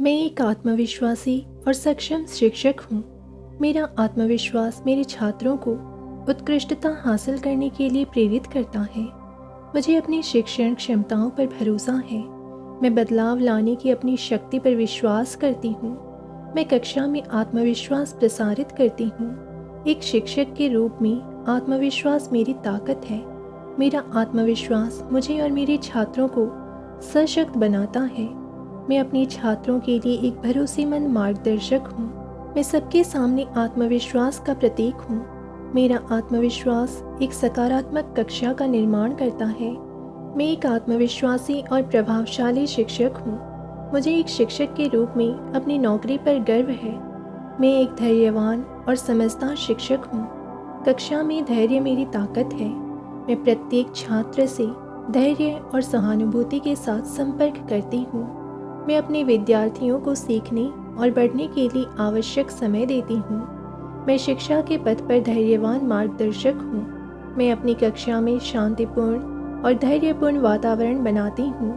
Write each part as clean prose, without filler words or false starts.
मैं एक आत्मविश्वासी और सक्षम शिक्षक हूँ। मेरा आत्मविश्वास मेरे छात्रों को उत्कृष्टता हासिल करने के लिए प्रेरित करता है। मुझे अपनी शिक्षण क्षमताओं पर भरोसा है। मैं बदलाव लाने की अपनी शक्ति पर विश्वास करती हूँ। मैं कक्षा में आत्मविश्वास प्रसारित करती हूँ। एक शिक्षक के रूप में आत्मविश्वास मेरी ताकत है। मेरा आत्मविश्वास मुझे और मेरे छात्रों को सशक्त बनाता है। मैं अपने छात्रों के लिए एक भरोसेमंद मार्गदर्शक हूँ। मैं सबके सामने आत्मविश्वास का प्रतीक हूँ। मेरा आत्मविश्वास एक सकारात्मक कक्षा का निर्माण करता है। मैं एक आत्मविश्वासी और प्रभावशाली शिक्षक हूँ। मुझे एक शिक्षक के रूप में अपनी नौकरी पर गर्व है। मैं एक धैर्यवान और समझदार शिक्षक हूँ। कक्षा में धैर्य मेरी ताकत है। मैं प्रत्येक छात्र से धैर्य और सहानुभूति के साथ संपर्क करती हूँ। मैं अपने विद्यार्थियों को सीखने और बढ़ने के लिए आवश्यक समय देती हूँ। मैं शिक्षा के पथ पर धैर्यवान मार्गदर्शक हूँ। मैं अपनी कक्षा में शांतिपूर्ण और धैर्यपूर्ण वातावरण बनाती हूँ।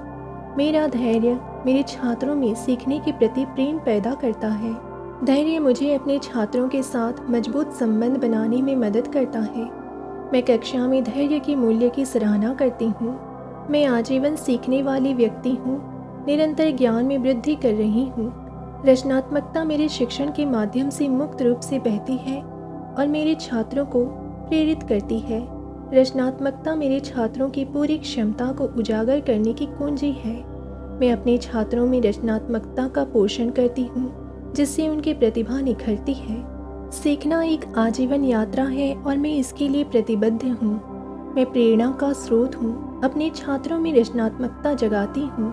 मेरा धैर्य मेरे छात्रों में सीखने के प्रति प्रेम पैदा करता है। धैर्य मुझे अपने छात्रों के साथ मजबूत संबंध बनाने में मदद करता है। मैं कक्षा में धैर्य के मूल्य की सराहना करती हूँ। मैं आजीवन सीखने वाली व्यक्ति हूँ। निरंतर ज्ञान में वृद्धि कर रही हूँ। रचनात्मकता मेरे शिक्षण के माध्यम से मुक्त रूप से बहती है और मेरे छात्रों को प्रेरित करती है। रचनात्मकता मेरे छात्रों की पूरी क्षमता को उजागर करने की कुंजी है। मैं अपने छात्रों में रचनात्मकता का पोषण करती हूँ, जिससे उनकी प्रतिभा निखरती है। सीखना एक आजीवन यात्रा है और मैं इसके लिए प्रतिबद्ध हूँ। मैं प्रेरणा का स्रोत हूँ। अपने छात्रों में रचनात्मकता जगाती हूँ।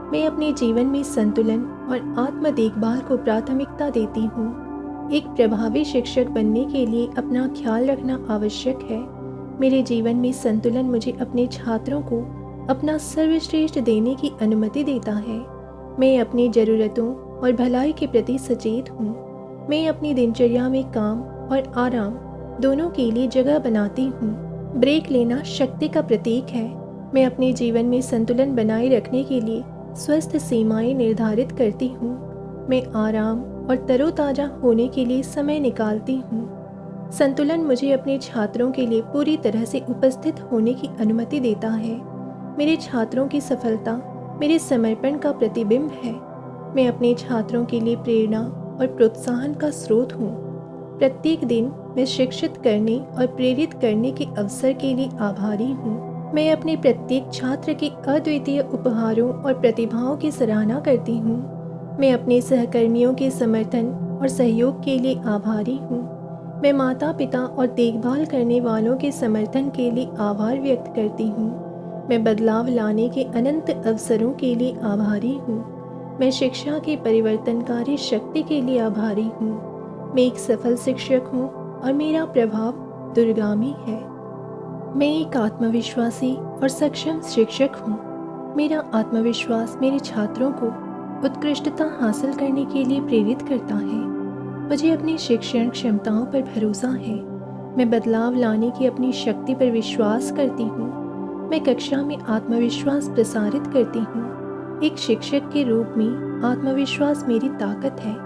मैं अपने जीवन में संतुलन और आत्म देखभाल को प्राथमिकता देती हूँ। एक प्रभावी शिक्षक बनने के लिए अपना ख्याल रखना आवश्यक है। मेरे जीवन में संतुलन मुझे अपने छात्रों को अपना सर्वश्रेष्ठ देने की अनुमति देता है। मैं अपनी ज़रूरतों और भलाई के प्रति सचेत हूँ। मैं अपनी दिनचर्या में काम और आराम दोनों के लिए जगह बनाती हूँ। ब्रेक लेना शक्ति का प्रतीक है। मैं अपने जीवन में संतुलन बनाए रखने के लिए स्वस्थ सीमाएं निर्धारित करती हूँ। मैं आराम और तरोताज़ा होने के लिए समय निकालती हूँ। संतुलन मुझे अपने छात्रों के लिए पूरी तरह से उपस्थित होने की अनुमति देता है। मेरे छात्रों की सफलता मेरे समर्पण का प्रतिबिंब है। मैं अपने छात्रों के लिए प्रेरणा और प्रोत्साहन का स्रोत हूँ। प्रत्येक दिन मैं शिक्षित करने और प्रेरित करने के अवसर के लिए आभारी हूँ। मैं अपने प्रत्येक छात्र के अद्वितीय उपहारों और प्रतिभाओं की सराहना करती हूँ। मैं अपने सहकर्मियों के समर्थन और सहयोग के लिए आभारी हूँ। मैं माता पिता और देखभाल करने वालों के समर्थन के लिए आभार व्यक्त करती हूँ। मैं बदलाव लाने के अनंत अवसरों के लिए आभारी हूँ। मैं शिक्षा की परिवर्तनकारी शक्ति के लिए आभारी हूँ। मैं एक सफल शिक्षक हूँ और मेरा प्रभाव दूरगामी है। मैं एक आत्मविश्वासी और सक्षम शिक्षक हूँ। मेरा आत्मविश्वास मेरे छात्रों को उत्कृष्टता हासिल करने के लिए प्रेरित करता है। मुझे अपनी शिक्षण क्षमताओं पर भरोसा है। मैं बदलाव लाने की अपनी शक्ति पर विश्वास करती हूँ। मैं कक्षा में आत्मविश्वास प्रसारित करती हूँ। एक शिक्षक के रूप में आत्मविश्वास मेरी ताकत है।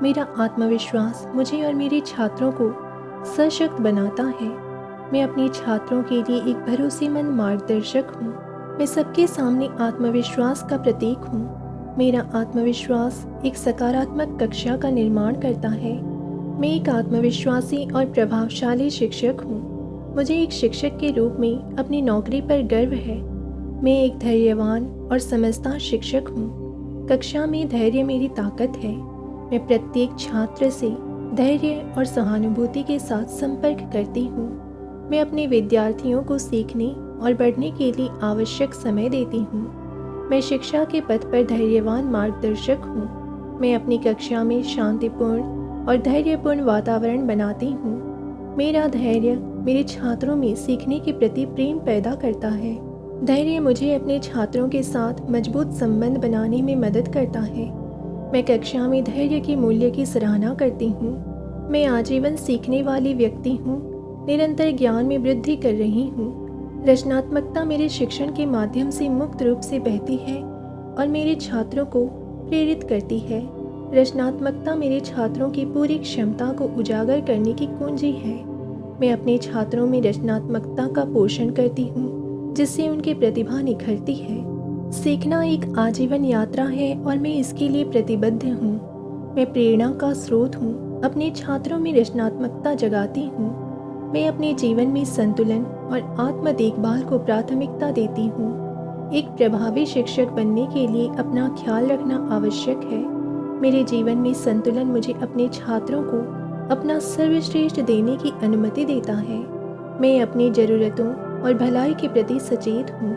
मेरा आत्मविश्वास मुझे और मेरे छात्रों को सशक्त बनाता है। मैं अपने छात्रों के लिए एक भरोसेमंद मार्गदर्शक हूँ। मैं सबके सामने आत्मविश्वास का प्रतीक हूँ। मेरा आत्मविश्वास एक सकारात्मक कक्षा का निर्माण करता है। मैं एक आत्मविश्वासी और प्रभावशाली शिक्षक हूँ। मुझे एक शिक्षक के रूप में अपनी नौकरी पर गर्व है। मैं एक धैर्यवान और समझदार शिक्षक हूँ। कक्षा में धैर्य मेरी ताकत है। मैं प्रत्येक छात्र से धैर्य और सहानुभूति के साथ संपर्क करती हूँ। मैं अपने विद्यार्थियों को सीखने और बढ़ने के लिए आवश्यक समय देती हूँ। मैं शिक्षा के पथ पर धैर्यवान मार्गदर्शक हूँ। मैं अपनी कक्षा में शांतिपूर्ण और धैर्यपूर्ण वातावरण बनाती हूँ। मेरा धैर्य मेरे छात्रों में सीखने के प्रति प्रेम पैदा करता है। धैर्य मुझे अपने छात्रों के साथ मजबूत संबंध बनाने में मदद करता है। मैं कक्षा में धैर्य के मूल्य की सराहना करती हूँ। मैं आजीवन सीखने वाली व्यक्ति हूँ। निरंतर ज्ञान में वृद्धि कर रही हूँ। रचनात्मकता मेरे शिक्षण के माध्यम से मुक्त रूप से बहती है और मेरे छात्रों को प्रेरित करती है। रचनात्मकता मेरे छात्रों की पूरी क्षमता को उजागर करने की कुंजी है। मैं अपने छात्रों में रचनात्मकता का पोषण करती हूँ, जिससे उनकी प्रतिभा निखरती है। सीखना एक आजीवन यात्रा है और मैं इसके लिए प्रतिबद्ध हूँ। मैं प्रेरणा का स्रोत हूँ, अपने छात्रों में रचनात्मकता जगाती हूँ। मैं अपने जीवन में संतुलन और आत्म देखभाल को प्राथमिकता देती हूँ। एक प्रभावी शिक्षक बनने के लिए अपना ख्याल रखना आवश्यक है। मेरे जीवन में संतुलन मुझे अपने छात्रों को अपना सर्वश्रेष्ठ देने की अनुमति देता है। मैं अपनी ज़रूरतों और भलाई के प्रति सचेत हूँ।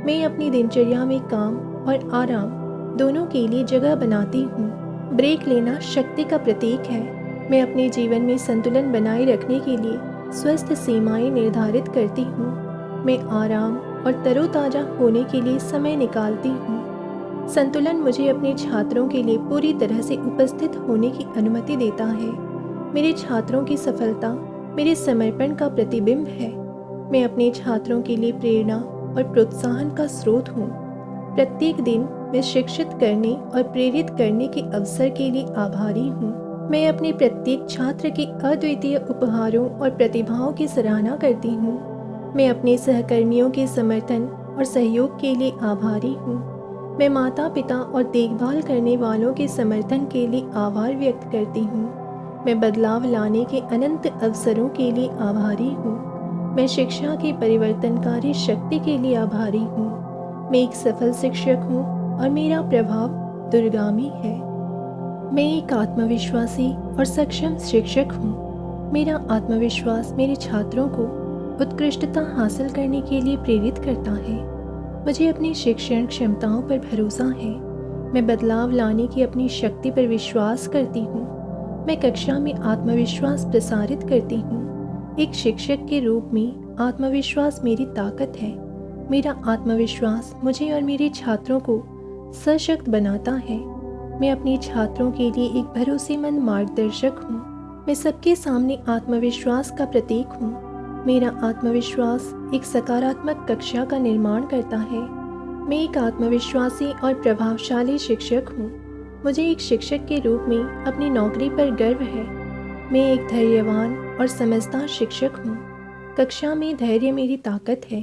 मैं अपनी दिनचर्या में काम और आराम दोनों के लिए जगह बनाती हूँ। ब्रेक लेना शक्ति का प्रतीक है। मैं अपने जीवन में संतुलन बनाए रखने के लिए स्वस्थ सीमाएं निर्धारित करती हूँ। मैं आराम और तरोताज़ा होने के लिए समय निकालती हूँ। संतुलन मुझे अपने छात्रों के लिए पूरी तरह से उपस्थित होने की अनुमति देता है। मेरे छात्रों की सफलता मेरे समर्पण का प्रतिबिंब है। मैं अपने छात्रों के लिए प्रेरणा और प्रोत्साहन का स्रोत हूँ। प्रत्येक दिन मैं शिक्षित करने और प्रेरित करने के अवसर के लिए आभारी हूँ। मैं अपने प्रत्येक छात्र के अद्वितीय उपहारों और प्रतिभाओं की सराहना करती हूँ। मैं अपने सहकर्मियों के समर्थन और सहयोग के लिए आभारी हूँ। मैं माता पिता और देखभाल करने वालों के समर्थन के लिए आभार व्यक्त करती हूँ। मैं बदलाव लाने के अनंत अवसरों के लिए आभारी हूँ। मैं शिक्षा की परिवर्तनकारी शक्ति के लिए आभारी हूँ। मैं एक सफल शिक्षक हूँ और मेरा प्रभाव दूरगामी है। मैं एक आत्मविश्वासी और सक्षम शिक्षक हूँ। मेरा आत्मविश्वास मेरे छात्रों को उत्कृष्टता हासिल करने के लिए प्रेरित करता है। मुझे अपनी शिक्षण क्षमताओं पर भरोसा है। मैं बदलाव लाने की अपनी शक्ति पर विश्वास करती हूँ। मैं कक्षा में आत्मविश्वास प्रसारित करती हूँ। एक शिक्षक के रूप में आत्मविश्वास मेरी ताकत है। मेरा आत्मविश्वास मुझे और मेरे छात्रों को सशक्त बनाता है। मैं अपने छात्रों के लिए एक भरोसेमंद मार्गदर्शक हूँ। मैं सबके सामने आत्मविश्वास का प्रतीक हूँ। मेरा आत्मविश्वास एक सकारात्मक कक्षा का निर्माण करता है। मैं एक आत्मविश्वासी और प्रभावशाली शिक्षक हूँ। मुझे एक शिक्षक के रूप में अपनी नौकरी पर गर्व है। मैं एक धैर्यवान और समझदार शिक्षक हूँ। कक्षा में धैर्य मेरी ताकत है।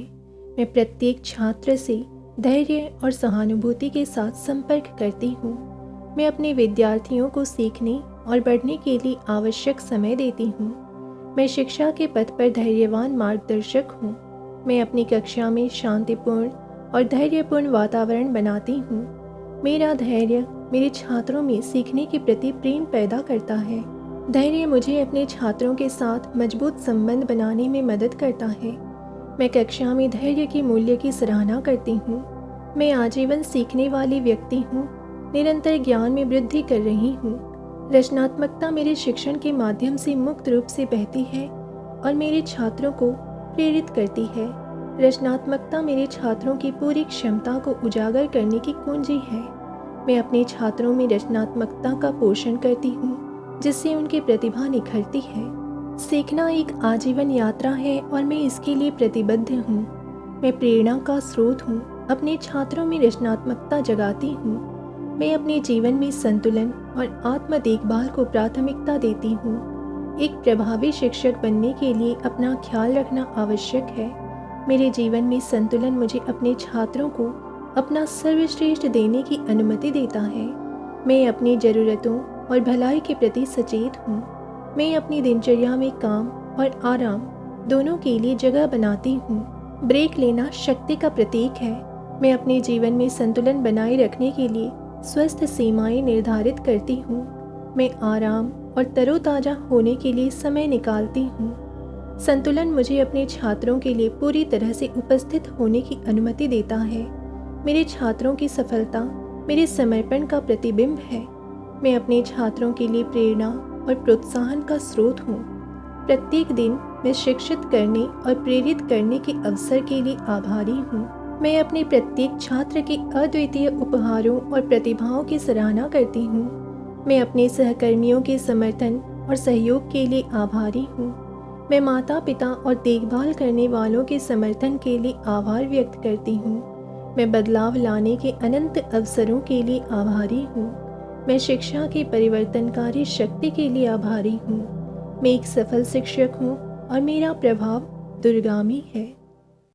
मैं प्रत्येक छात्र से धैर्य और सहानुभूति के साथ संपर्क करती हूँ। मैं अपने विद्यार्थियों को सीखने और बढ़ने के लिए आवश्यक समय देती हूँ। मैं शिक्षा के पथ पर धैर्यवान मार्गदर्शक हूँ। मैं अपनी कक्षा में शांतिपूर्ण और धैर्यपूर्ण वातावरण बनाती हूँ। मेरा धैर्य मेरे छात्रों में सीखने के प्रति प्रेम पैदा करता है। धैर्य मुझे अपने छात्रों के साथ मजबूत संबंध बनाने में मदद करता है। मैं कक्षा में धैर्य के मूल्य की सराहना करती हूँ। मैं आजीवन सीखने वाली व्यक्ति हूँ। निरंतर ज्ञान में वृद्धि कर रही हूँ। रचनात्मकता मेरे शिक्षण के माध्यम से मुक्त रूप से बहती है और मेरे छात्रों को प्रेरित करती है। रचनात्मकता मेरे छात्रों की पूरी क्षमता को उजागर करने की कुंजी है। मैं अपने छात्रों में रचनात्मकता का पोषण करती हूँ, जिससे उनकी प्रतिभा निखरती है। सीखना एक आजीवन यात्रा है और मैं इसके लिए प्रतिबद्ध हूँ। मैं प्रेरणा का स्रोत हूँ, अपने छात्रों में रचनात्मकता जगाती हूँ। मैं अपने जीवन में संतुलन और आत्म देखभाल को प्राथमिकता देती हूँ। एक प्रभावी शिक्षक बनने के लिए अपना ख्याल रखना आवश्यक है। मेरे जीवन में संतुलन मुझे अपने छात्रों को अपना सर्वश्रेष्ठ देने की अनुमति देता है। मैं अपनी ज़रूरतों और भलाई के प्रति सचेत हूँ। मैं अपनी दिनचर्या में काम और आराम दोनों के लिए जगह बनाती हूँ। ब्रेक लेना शक्ति का प्रतीक है। मैं अपने जीवन में संतुलन बनाए रखने के लिए स्वस्थ सीमाएं निर्धारित करती हूँ। मैं आराम और तरोताज़ा होने के लिए समय निकालती हूँ। संतुलन मुझे अपने छात्रों के लिए पूरी तरह से उपस्थित होने की अनुमति देता है। मेरे छात्रों की सफलता मेरे समर्पण का प्रतिबिंब है। मैं अपने छात्रों के लिए प्रेरणा और प्रोत्साहन का स्रोत हूँ। प्रत्येक दिन मैं शिक्षित करने और प्रेरित करने के अवसर के लिए आभारी हूँ। मैं अपने प्रत्येक छात्र के अद्वितीय उपहारों और प्रतिभाओं की सराहना करती हूँ। मैं अपने सहकर्मियों के समर्थन और सहयोग के लिए आभारी हूँ। मैं माता पिता और देखभाल करने वालों के समर्थन के लिए आभार व्यक्त करती हूँ। मैं बदलाव लाने के अनंत अवसरों के लिए आभारी हूँ। मैं शिक्षा की परिवर्तनकारी शक्ति के लिए आभारी हूँ। मैं एक सफल शिक्षक हूँ और मेरा प्रभाव दूरगामी है।